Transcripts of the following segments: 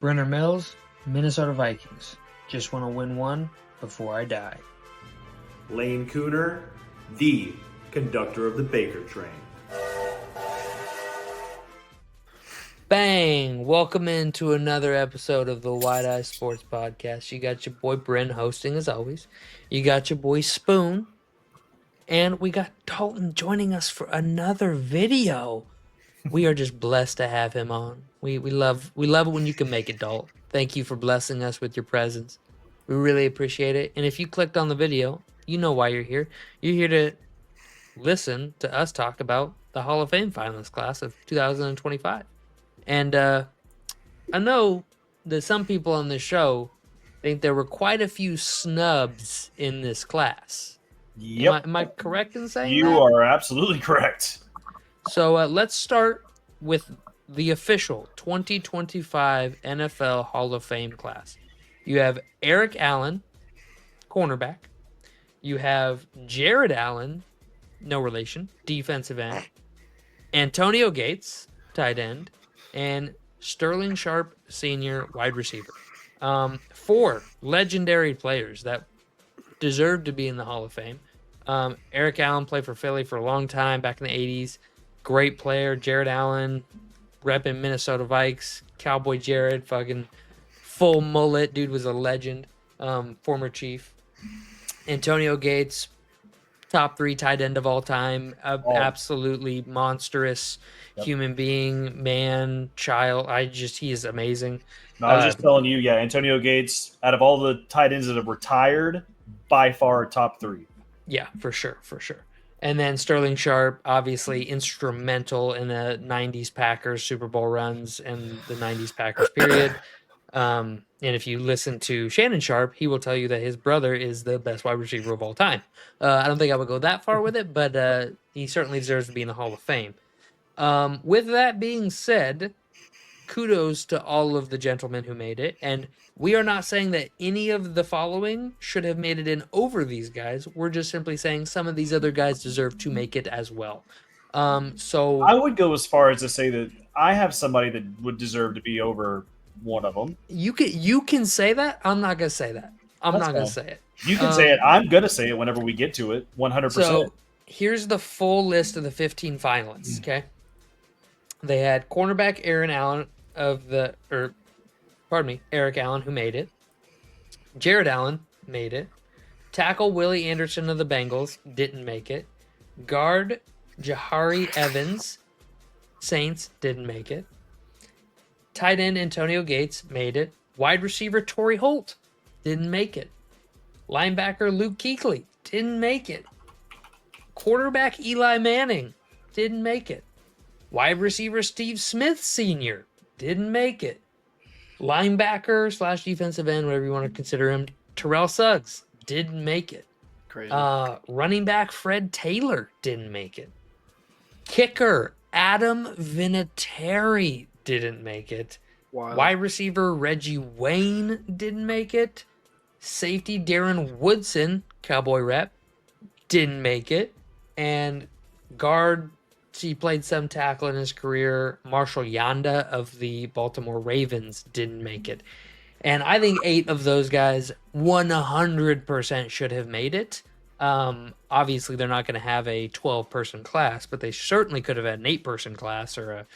Brenner Mills, Minnesota Vikings. Just want to win one before I die. Lane Cooner, the conductor of the Baker train. Bang! Welcome into another episode of the Wide Eye Sports Podcast. You got your boy Bryn hosting as always. You got your boy Spoon. And we got Dalton joining us for another video. We are just blessed to have him on. We love it when you can make it, Dalton. Thank you for blessing us with your presence. We really appreciate it. And if you clicked on the video, you know why you're here. You're here to listen to us talk about the Hall of Fame finalist class of 2025. And I know that some people on this show think there were quite a few snubs in this class. Yep. Am I correct in saying you that? You are absolutely correct. So let's start with the official 2025 NFL Hall of Fame class. You have Eric Allen, cornerback. You have Jared Allen, no relation, defensive end. Antonio Gates, tight end. And Sterling Sharp, senior wide receiver. 4 legendary players that deserve to be in the Hall of Fame. Eric Allen played for Philly for a long time back in the 80s. Great player. Jared Allen, repping Minnesota Vikes. Cowboy Jared, fucking full mullet. Dude was a legend. Former Chief. Antonio Gates, top 3 tight end of all time. Absolutely monstrous human being, man, child. He is amazing. No, I was just telling you, Antonio Gates, out of all the tight ends that have retired, by far top 3. Yeah, for sure. And then Sterling Sharp, obviously instrumental in the 90s Packers Super Bowl runs and the 90s Packers period. And if you listen to Shannon Sharp, he will tell you that his brother is the best wide receiver of all time. I don't think I would go that far with it, but he certainly deserves to be in the Hall of Fame. With that being said, kudos to all of the gentlemen who made it. And we are not saying that any of the following should have made it in over these guys. We're just simply saying some of these other guys deserve to make it as well. So I would go as far as to say that I have somebody that would deserve to be over one of them. You can say that. I'm not gonna say that. I'm not gonna say it. You can say it. I'm gonna say it whenever we get to it. 100%. So here's the full list of the 15 finalists. Okay, they had cornerback Eric Allen, who made it. Jared Allen made it. Tackle Willie Anderson of the Bengals didn't make it. Guard Jahari Evans, Saints, didn't make it. Tight end Antonio Gates made it. Wide receiver Torrey Holt didn't make it. Linebacker Luke Kuechly didn't make it. Quarterback Eli Manning didn't make it. Wide receiver Steve Smith Sr. didn't make it. Linebacker / defensive end, whatever you want to consider him, Terrell Suggs didn't make it. Crazy. Running back Fred Taylor didn't make it. Kicker Adam Vinatieri didn't make it. Wow. Wide receiver Reggie Wayne didn't make it. Safety Darren Woodson, Cowboy rep, didn't make it. And guard, he played some tackle in his career, Marshall Yanda of the Baltimore Ravens didn't make it. And I think 8 of those guys 100% should have made it. Obviously, they're not going to have a 12-person class, but they certainly could have had an 8-person class or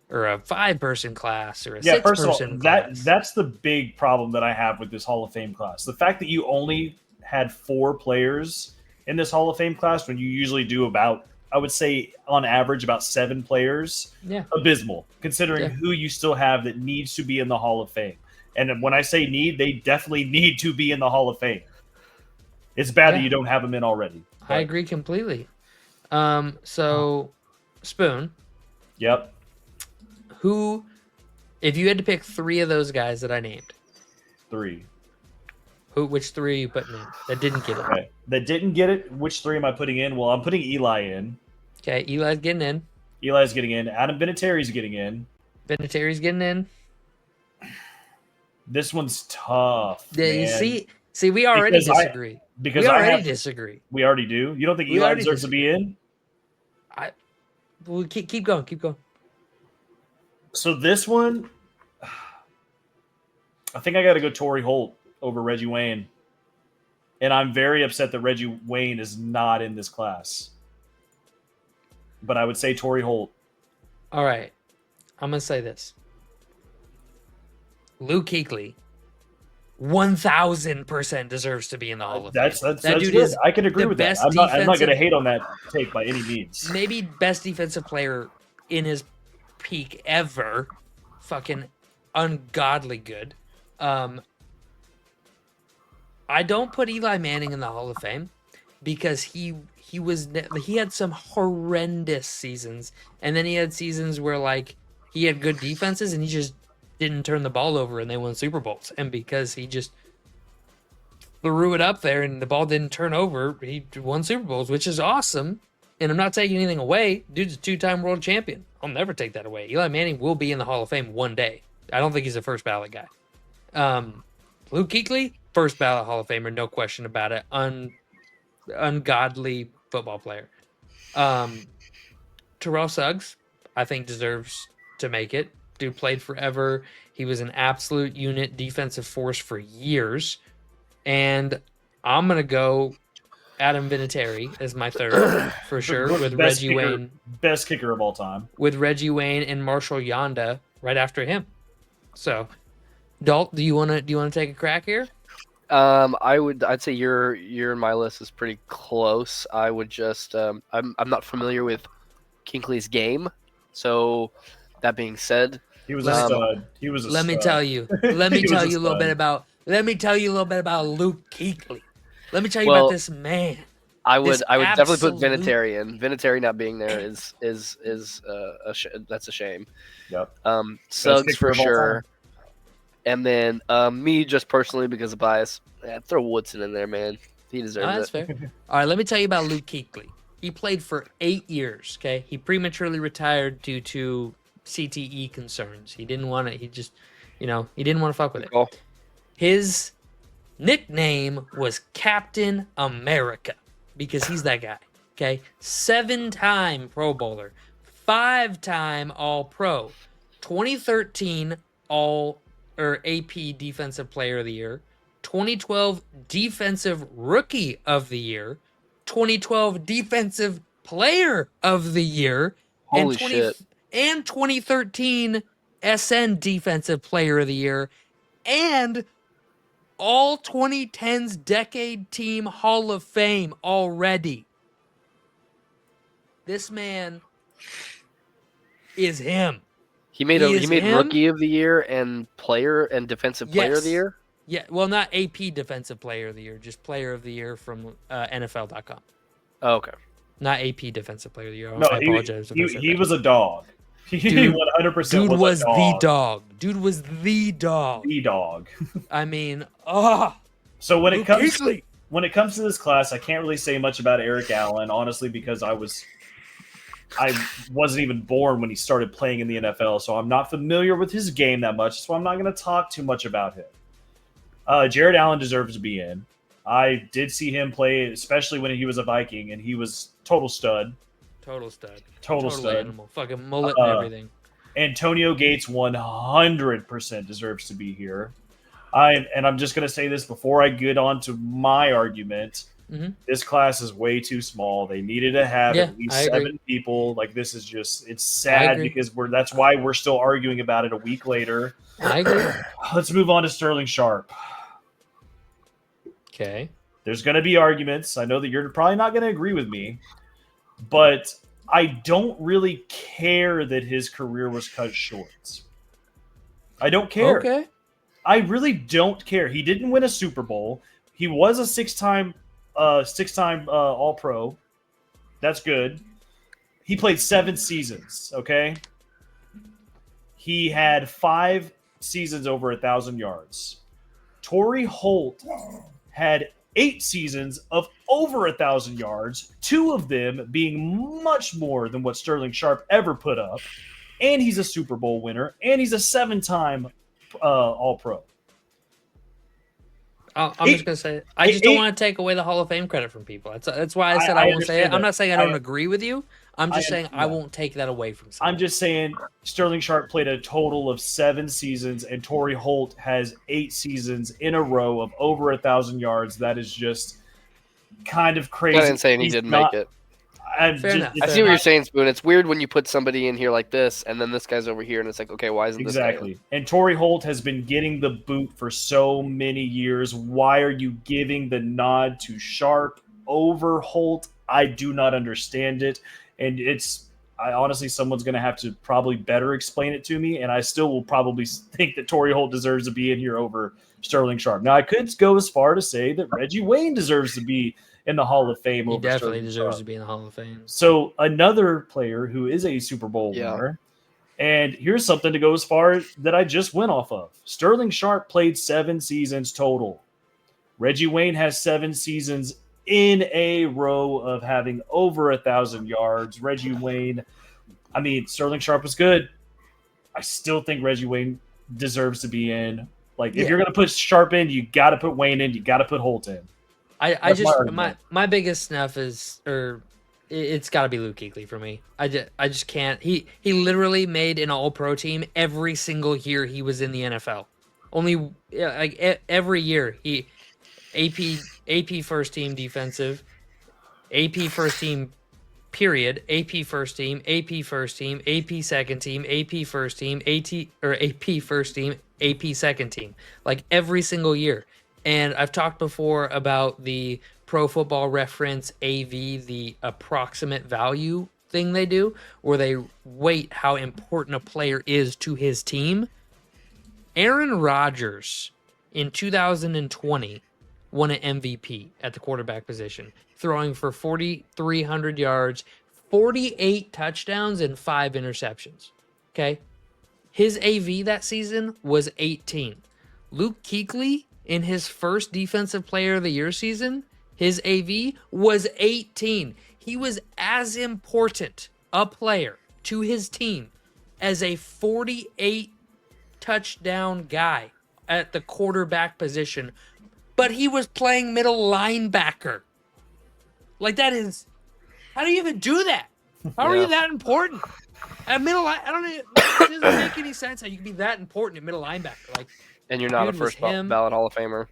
a 5-person class or a 6-person class. That's the big problem that I have with this Hall of Fame class. The fact that you only had 4 players in this Hall of Fame class when you usually do about, I would say, on average, about 7 players. Yeah. Abysmal, considering who you still have that needs to be in the Hall of Fame. And when I say need, they definitely need to be in the Hall of Fame. It's bad that you don't have them in already. I agree completely. So, Spoon. Yep. Who, if you had to pick 3 of those guys that I named? 3. Which 3 are you putting in that didn't get it? Okay. That didn't get it, which 3 am I putting in? Well, I'm putting Eli in. Okay, Eli's getting in. Eli's getting in. Adam Vinatieri's getting in. Vinatieri's getting in. This one's tough. Yeah, you see, we already disagree. We already do. You don't think Eli deserves to be in? Keep going. So this one, I think I got to go Torrey Holt over Reggie Wayne. And I'm very upset that Reggie Wayne is not in this class. But I would say Torrey Holt. All right. I'm going to say this. Luke Kuechly, 1,000% deserves to be in the Hall of Fame. That That dude dude is is. I can agree the with that. best I'm not going to defensive- hate on that take by any means. maybe best defensive player in his peak ever. Fucking ungodly good. I don't put Eli Manning in the Hall of Fame because he had some horrendous seasons, and then he had seasons where like he had good defenses and he just didn't turn the ball over and they won Super Bowls, and because he just threw it up there and the ball didn't turn over, he won Super Bowls, which is awesome. And I'm not taking anything away. Dude's a 2-time world champion. I'll never take that away. Eli Manning will be in the Hall of Fame one day. I don't think he's a first ballot guy. Luke Kuechly, first ballot Hall of Famer, no question about it. Ungodly football player. Terrell Suggs, I think, deserves to make it. Dude played forever. He was an absolute unit defensive force for years. And I'm going to go Adam Vinatieri as my third for sure, with Reggie Wayne. Best kicker of all time. With Reggie Wayne and Marshall Yanda right after him. So, Dalt, do you want to take a crack here? I'd say your and my list is pretty close. I would just I'm not familiar with Kuechly's game, so that being said, he was a stud. He was a Let me tell you a little bit about Luke Kuechly. Let me tell you about this man. I would definitely put Vinatieri in. Vinatieri not being there is that's a shame. Yep. Suggs for sure. And then me just personally because of bias, throw Woodson in there, man. He deserves it. That's fair. All right, let me tell you about Luke Kuechly. He played for 8 years. Okay, he prematurely retired due to CTE concerns. He didn't want to. He just, he didn't want to fuck with it. Cool. His nickname was Captain America because he's that guy. Okay, 7-time Pro Bowler, 5-time All-Pro, 2013 AP Defensive Player of the Year, 2012 Defensive Rookie of the Year, 2012 Defensive Player of the Year, Holy shit. And 2013 SN Defensive Player of the Year, and all 2010's Decade Team Hall of Fame already. This man is him. He made Rookie of the Year and Player and Defensive Player of the Year? Yeah, well, not AP Defensive Player of the Year, just Player of the Year from NFL.com. Oh, okay. Not AP Defensive Player of the Year. No, I apologize. He was a dog. Dude, 100% dude was a dog. the dog. Dude was the dog. The dog. I mean, So when it comes to this class, I can't really say much about Eric Allen, honestly, because I wasn't even born when he started playing in the NFL, so I'm not familiar with his game that much, so I'm not going to talk too much about him. Jared Allen deserves to be in. I did see him play, especially when he was a Viking, and he was total stud. Total stud. Total stud. Animal. Fucking mullet and everything. Antonio Gates 100% deserves to be here. I'm just going to say this before I get on to my argument. Mm-hmm. This class is way too small. They needed to have at least 7 people. Like, this is just, it's sad because that's why we're still arguing about it a week later. I agree. Let's move on to Sterling Sharp. Okay. There's going to be arguments. I know that you're probably not going to agree with me, but I don't really care that his career was cut short. I don't care. Okay. I really don't care. He didn't win a Super Bowl. He was a six-time All-Pro. That's good. He played 7 seasons, okay? He had 5 seasons over 1,000 yards. Torrey Holt had 8 seasons of over 1,000 yards, 2 of them being much more than what Sterling Sharp ever put up. And he's a Super Bowl winner, and he's a 7-time All-Pro. I'm just going to say it. I just don't want to take away the Hall of Fame credit from people. That's why I said I won't say it. I'm not saying I don't agree with you. I'm just saying I yeah. won't take that away from I'm someone. just saying Sterling Sharp played a total of 7 seasons, and Torrey Holt has 8 seasons in a row of over 1,000 yards. That is just kind of crazy. Kind of insane he He's didn't not- make it. Fair enough. I see what you're saying, Spoon. It's weird when you put somebody in here like this, and then this guy's over here, and it's like, okay, why isn't this guy in? Exactly. And Torrey Holt has been getting the boot for so many years. Why are you giving the nod to Sharp over Holt? I do not understand it. And I honestly, someone's going to have to probably better explain it to me. And I still will probably think that Torrey Holt deserves to be in here over Sterling Sharp. Now, I could go as far to say that Reggie Wayne deserves to be in the Hall of Fame. He over definitely Sterling deserves Sharp. to be in the Hall of Fame. So another player who is a Super Bowl winner. And here's something to go as far that I just went off of. Sterling Sharp played 7 seasons total. Reggie Wayne has 7 seasons in a row of having over 1,000 yards. Reggie Wayne, I mean, Sterling Sharp was good. I still think Reggie Wayne deserves to be in. Like, if you're going to put Sharp in, you got to put Wayne in. You got to put Holt in. My biggest snuff is, it's got to be Luke Kuechly for me. I just can't. He literally made an All-Pro team every single year he was in the NFL. Every year he AP first team defensive, AP first team period, AP first team, AP first team, AP second team, AP first team, AP first team, AP second team. Like every single year. And I've talked before about the Pro Football Reference AV, the approximate value thing they do, where they weight how important a player is to his team. Aaron Rodgers in 2020 won an MVP at the quarterback position, throwing for 4,300 yards, 48 touchdowns, and 5 interceptions. Okay? His AV that season was 18. Luke Kuechly, in his first Defensive Player of the Year season, his AV was 18. He was as important a player to his team as a 48 touchdown guy at the quarterback position, but he was playing middle linebacker. Like, that is, how do you even do that? How are you that important at middle? I don't. It doesn't make any sense how you can be that important at middle linebacker. Like, And you're not a dude was first him. ballot Hall of Famer.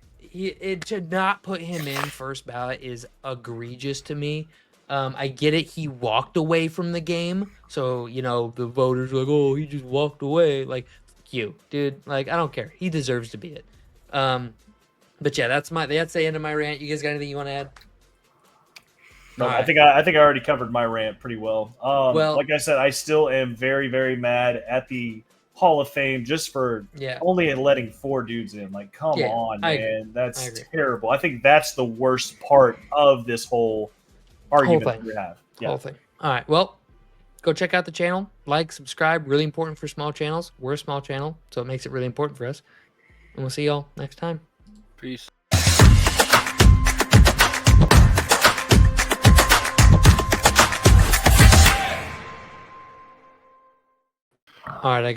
To not put him in first ballot is egregious to me. I get it. He walked away from the game. So, the voters were like, oh, he just walked away. Like, fuck you, dude. Like, I don't care. He deserves to be it. But yeah, that's the end of my rant. You guys got anything you want to add? No, All I right. think I already covered my rant pretty well. Well- Like I said, I still am very, very mad at the Hall of Fame just for only letting 4 dudes in. Like, come on, I man. agree. That's terrible. I think that's the worst part of this whole argument that we have. Yeah. Whole thing. All right. Well, go check out the channel. Like, subscribe. Really important for small channels. We're a small channel, so it makes it really important for us. And we'll see y'all next time. Peace. All right, I got